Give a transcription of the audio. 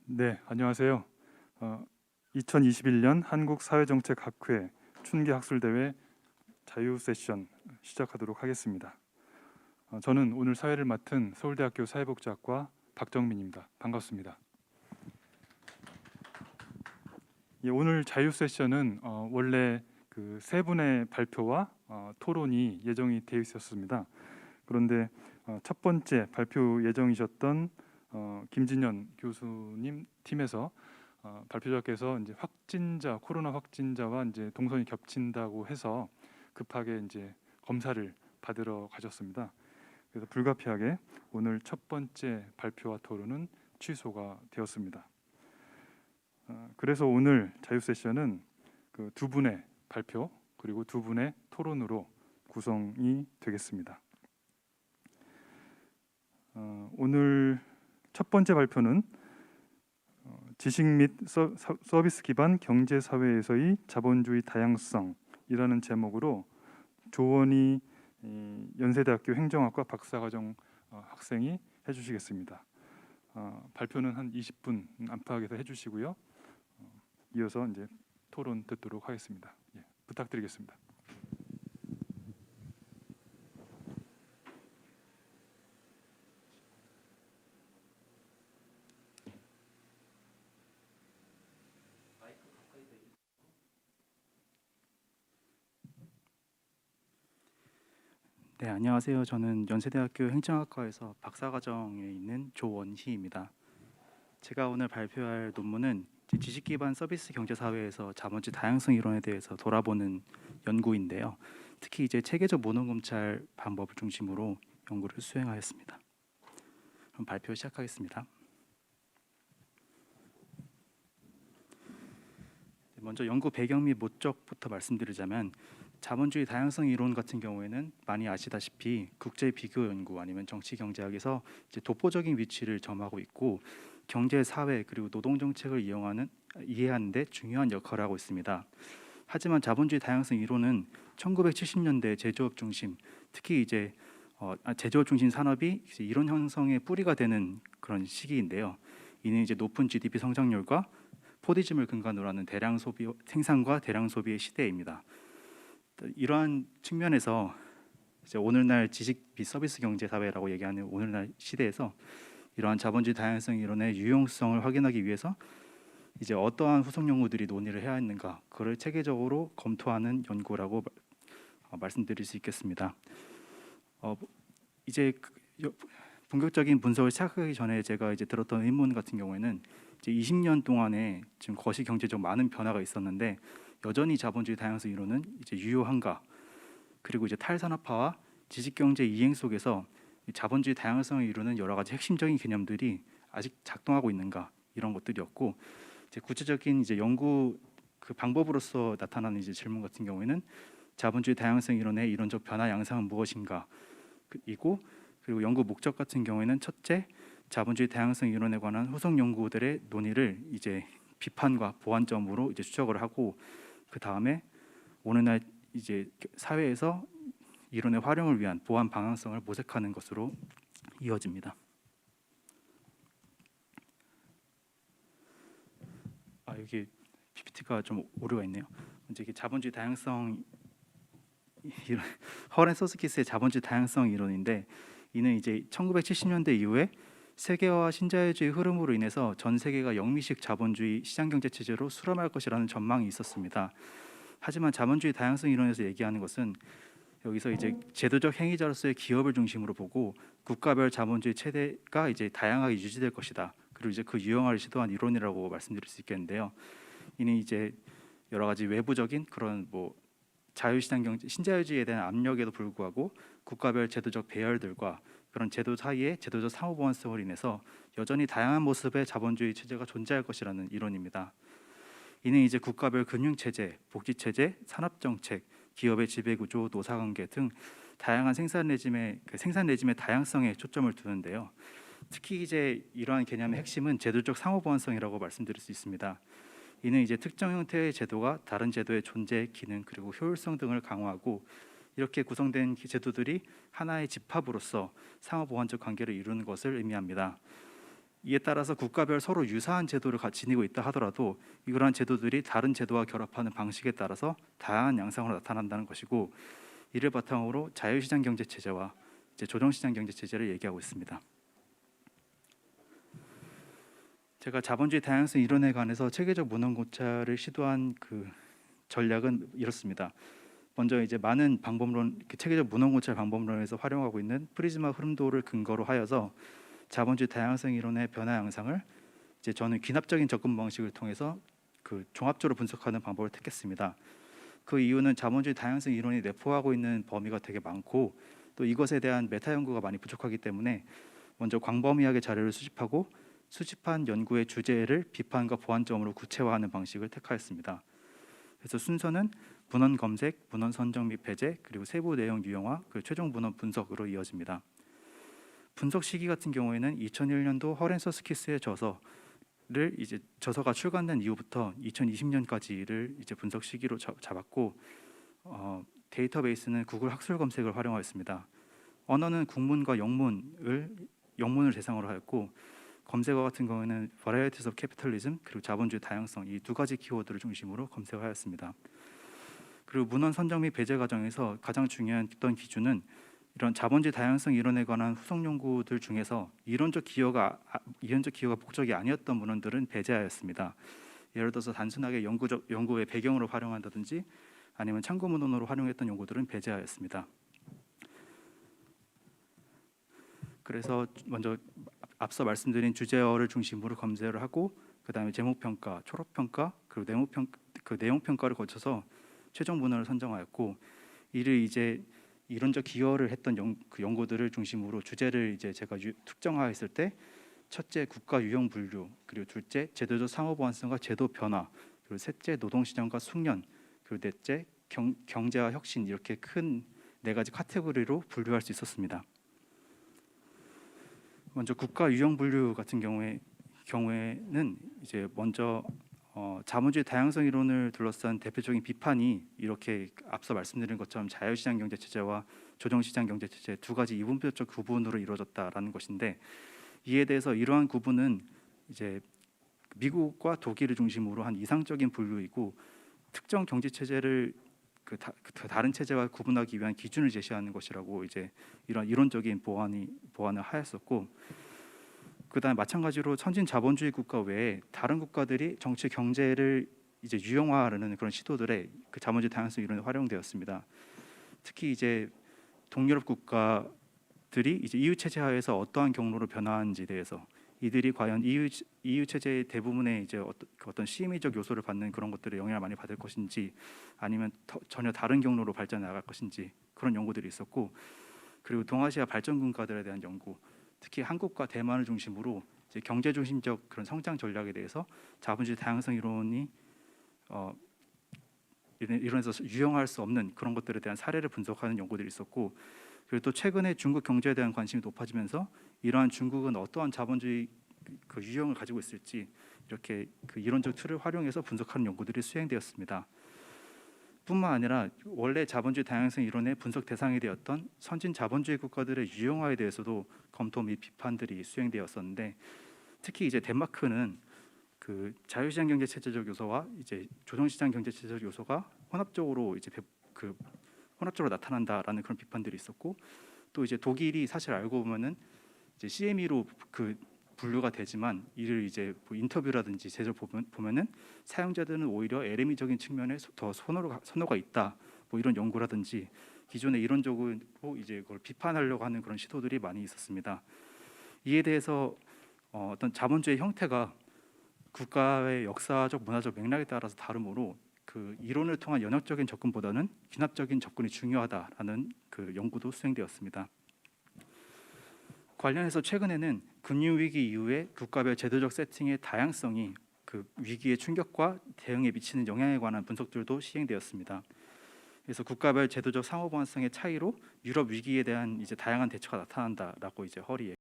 네, 안녕하세요. 2021년 한국사회정책학회 춘기학술대회 자유 세션 시작하도록 하겠습니다. 저는 오늘 사회를 맡은 서울대학교 사회복지학과 박정민입니다. 반갑습니다. 예, 오늘 자유 세션은 원래 그 세 분의 발표와 토론이 예정이 되어 있었습니다. 그런데 첫 번째 발표 예정이셨던 김진현 교수님 팀에서 발표자께서 이제 코로나 확진자와 이제 동선이 겹친다고 해서 급하게 이제 검사를 받으러 가셨습니다. 그래서 불가피하게 오늘 첫 번째 발표와 토론은 취소가 되었습니다. 그래서 오늘 자유 세션은 그 두 분의 발표 그리고 두 분의 토론으로 구성이 되겠습니다. 오늘 첫 번째 발표는 지식 및 서비스 기반 경제 사회에서의 자본주의 다양성이라는 제목으로 조원희 연세대학교 행정학과 박사과정 학생이 해주시겠습니다. 발표는 한 20분 안팎에서 해주시고요. 이어서 이제 토론 듣도록 하겠습니다. 예, 부탁드리겠습니다. 네, 안녕하세요. 저는 연세대학교 행정학과에서 박사과정에 있는 조원희입니다. 제가 오늘 발표할 논문은 지식 기반 서비스 경제 사회에서 자본주의 다양성 이론에 대해서 돌아보는 연구인데요. 특히 이제 체계적 모노검찰 방법을 중심으로 연구를 수행하였습니다. 그럼 발표 시작하겠습니다. 먼저 연구 배경 및 목적부터 말씀드리자면 자본주의 다양성 이론 같은 경우에는 많이 아시다시피 국제 비교 연구 아니면 정치 경제학에서 이제 독보적인 위치를 점하고 있고 경제, 사회 그리고 노동 정책을 이해하는 데 중요한 역할을 하고 있습니다. 하지만 자본주의 다양성 이론은 1970년대 제조업 중심, 특히 이제 제조업 중심 산업이 이제 이론 형성의 뿌리가 되는 그런 시기인데요. 이는 이제 높은 GDP 성장률과 포디즘을 근간으로 하는 대량 소비 생산과 대량 소비의 시대입니다. 이러한 측면에서 이제 오늘날 지식 및 서비스 경제 사회라고 얘기하는 오늘날 시대에서 이러한 자본주의 다양성 이론의 유용성을 확인하기 위해서 이제 어떠한 후속 연구들이 논의를 해야 하는가, 그를 체계적으로 검토하는 연구라고 말씀드릴 수 있겠습니다. 이제 본격적인 분석을 시작하기 전에 제가 이제 들었던 의문 같은 경우에는 이제 20년 동안에 지금 거시 경제적 많은 변화가 있었는데 여전히 자본주의 다양성 이론은 이제 유효한가? 그리고 이제 탈산업화와 지식경제 이행 속에서 자본주의 다양성을 이루는 여러 가지 핵심적인 개념들이 아직 작동하고 있는가? 이런 것들이었고, 이제 구체적인 이제 연구 그 방법으로서 나타나는 이제 질문 같은 경우에는 자본주의 다양성 이론의 이론적 변화 양상은 무엇인가? 이고 그리고 연구 목적 같은 경우에는 첫째, 자본주의 다양성 이론에 관한 후속 연구들의 논의를 이제 비판과 보완점으로 이제 추적을 하고, 그 다음에 오늘날 이제 사회에서 이론의 활용을 위한 보완 방향성을 모색하는 것으로 이어집니다. 여기 PPT가 좀 오류가 있네요. 먼저 이게 자본주의 다양성 이론, 허렌 소스키스의 자본주의 다양성 이론인데, 이는 이제 1970년대 이후에 세계화 신자유주의 흐름으로 인해서 전 세계가 영미식 자본주의 시장경제 체제로 수렴할 것이라는 전망이 있었습니다. 하지만 자본주의 다양성 이론에서 얘기하는 것은 여기서 이제 제도적 행위자로서의 기업을 중심으로 보고 국가별 자본주의 체제가 이제 다양하게 유지될 것이다. 그리고 이제 그 유형화를 시도한 이론이라고 말씀드릴 수 있겠는데요. 이는 이제 여러 가지 외부적인 그런 뭐 자유시장 경제, 신자유주의에 대한 압력에도 불구하고 국가별 제도적 배열들과 그런 제도 사이의 제도적 상호보완성을 인해서 여전히 다양한 모습의 자본주의 체제가 존재할 것이라는 이론입니다. 이는 이제 국가별 금융체제, 복지체제, 산업정책, 기업의 지배구조, 노사관계 등 다양한 생산 레짐의 다양성에 초점을 두는데요. 특히 이제 이러한 개념의 핵심은 제도적 상호보완성이라고 말씀드릴 수 있습니다. 이는 이제 특정 형태의 제도가 다른 제도의 존재, 기능 그리고 효율성 등을 강화하고, 이렇게 구성된 제도들이 하나의 집합으로서 상호보완적 관계를 이루는 것을 의미합니다. 이에 따라서 국가별 서로 유사한 제도를 지니고 있다 하더라도 이러한 제도들이 다른 제도와 결합하는 방식에 따라서 다양한 양상으로 나타난다는 것이고, 이를 바탕으로 자유시장 경제 체제와 이제 조정시장 경제 체제를 얘기하고 있습니다. 제가 자본주의 다양성 이론에 관해서 체계적 문헌 고찰을 시도한 그 전략은 이렇습니다. 먼저 이제 많은 방법론, 체계적 문헌 고찰 방법론에서 활용하고 있는 프리즈마 흐름도를 근거로 하여서 자본주의 다양성 이론의 변화 양상을 이제 저는 귀납적인 접근 방식을 통해서 그 종합적으로 분석하는 방법을 택했습니다. 그 이유는 자본주의 다양성 이론이 내포하고 있는 범위가 되게 많고 또 이것에 대한 메타 연구가 많이 부족하기 때문에 먼저 광범위하게 자료를 수집하고 수집한 연구의 주제를 비판과 보완점으로 구체화하는 방식을 택하였습니다. 그래서 순서는 문헌 검색, 문헌 선정 및 배제, 그리고 세부 내용 유형화, 그리고 최종 문헌 분석으로 이어집니다. 분석 시기 같은 경우에는 2001년도 허렌서스키스의 저서를 이제 저서가 출간된 이후부터 2020년까지를 이제 분석 시기로 잡았고, 데이터베이스는 구글 학술 검색을 활용하였습니다. 언어는 국문과 영문을 대상으로 하였고, 검색어 같은 경우에는 Varieties of Capitalism 그리고 자본주의 다양성, 이 두 가지 키워드를 중심으로 검색하였습니다. 그리고 문헌 선정 및 배제 과정에서 가장 중요했던 기준은 이런 자본주의 다양성 이론에 관한 후속 연구들 중에서 이론적 기여가 목적이 아니었던 문헌들은 배제하였습니다. 예를 들어서 단순하게 연구의 배경으로 활용한다든지 아니면 참고 문헌으로 활용했던 연구들은 배제하였습니다. 그래서 먼저 앞서 말씀드린 주제어를 중심으로 검색을 하고, 그 다음에 제목평가, 초록평가, 그리고 내용평가를 거쳐서 최종 문헌을 선정하였고, 이를 이제 이론적 기여를 했던 그 연구들을 중심으로 주제를 이제 제가 특정화했을 때, 첫째 국가 유형 분류, 그리고 둘째 제도적 상호 보완성과 제도 변화, 그리고 셋째 노동시장과 숙련, 그리고 넷째 경제와 혁신, 이렇게 큰 네 가지 카테고리로 분류할 수 있었습니다. 먼저 국가 유형 분류 같은 경우에는 이제 먼저 자본주의 다양성 이론을 둘러싼 대표적인 비판이 이렇게 앞서 말씀드린 것처럼 자유시장 경제 체제와 조정시장 경제 체제 두 가지 이분법적 구분으로 이루어졌다라는 것인데, 이에 대해서 이러한 구분은 이제 미국과 독일을 중심으로 한 이상적인 분류이고, 특정 경제 체제를 다른 체제와 구분하기 위한 기준을 제시하는 것이라고 이제 이런 이론적인 보완을 하였었고, 그다음 마찬가지로 선진 자본주의 국가 외에 다른 국가들이 정치 경제를 이제 유형화하려는 그런 시도들에 그 자본주의 다양성 이론이 활용되었습니다. 특히 이제 동유럽 국가들이 이제 EU 체제 하에서 어떠한 경로로 변화하는지에 대해서, 이들이 과연 EU 체제의 대부분의 이제 어떤 시민적 요소를 받는 그런 것들에 영향을 많이 받을 것인지, 아니면 전혀 다른 경로로 발전해 나갈 것인지, 그런 연구들이 있었고, 그리고 동아시아 발전 국가들에 대한 연구, 특히 한국과 대만을 중심으로 이제 경제 중심적 그런 성장 전략에 대해서 자본주의 다양성 이론이 이론에서 유형할 수 없는 그런 것들에 대한 사례를 분석하는 연구들이 있었고, 그리고 또 최근에 중국 경제에 대한 관심이 높아지면서 이러한 중국은 어떠한 자본주의 그 유형을 가지고 있을지 이렇게 그 이론적 툴을 활용해서 분석하는 연구들이 수행되었습니다. 뿐만 아니라 원래 자본주의 다양성 이론의 분석 대상이 되었던 선진 자본주의 국가들의 유형화에 대해서도 검토 및 비판들이 수행되었었는데, 특히 이제 덴마크는 그 자유시장 경제 체제적 요소와 이제 조정시장 경제 체제적 요소가 혼합적으로 나타난다라는 그런 비판들이 있었고, 또 이제 독일이 사실 알고 보면은 이제 CME로 그 분류가 되지만 이를 이제 뭐 인터뷰라든지 제조 보면은 사용자들은 오히려 LME적인 측면에 더 선호가 있다, 뭐 이런 연구라든지 기존의 이론적으로 이제 그걸 비판하려고 하는 그런 시도들이 많이 있었습니다. 이에 대해서 어떤 자본주의 형태가 국가의 역사적 문화적 맥락에 따라서 다르므로 그 이론을 통한 연역적인 접근보다는 귀납적인 접근이 중요하다라는 그 연구도 수행되었습니다. 관련해서 최근에는 금융위기 이후에 국가별 제도적 세팅의 다양성이 그 위기의 충격과 대응에 미치는 영향에 관한 분석들도 시행되었습니다. 그래서 국가별 제도적 상호 보완성의 차이로 유럽 위기에 대한 이제 다양한 대처가 나타난다라고 이제 허리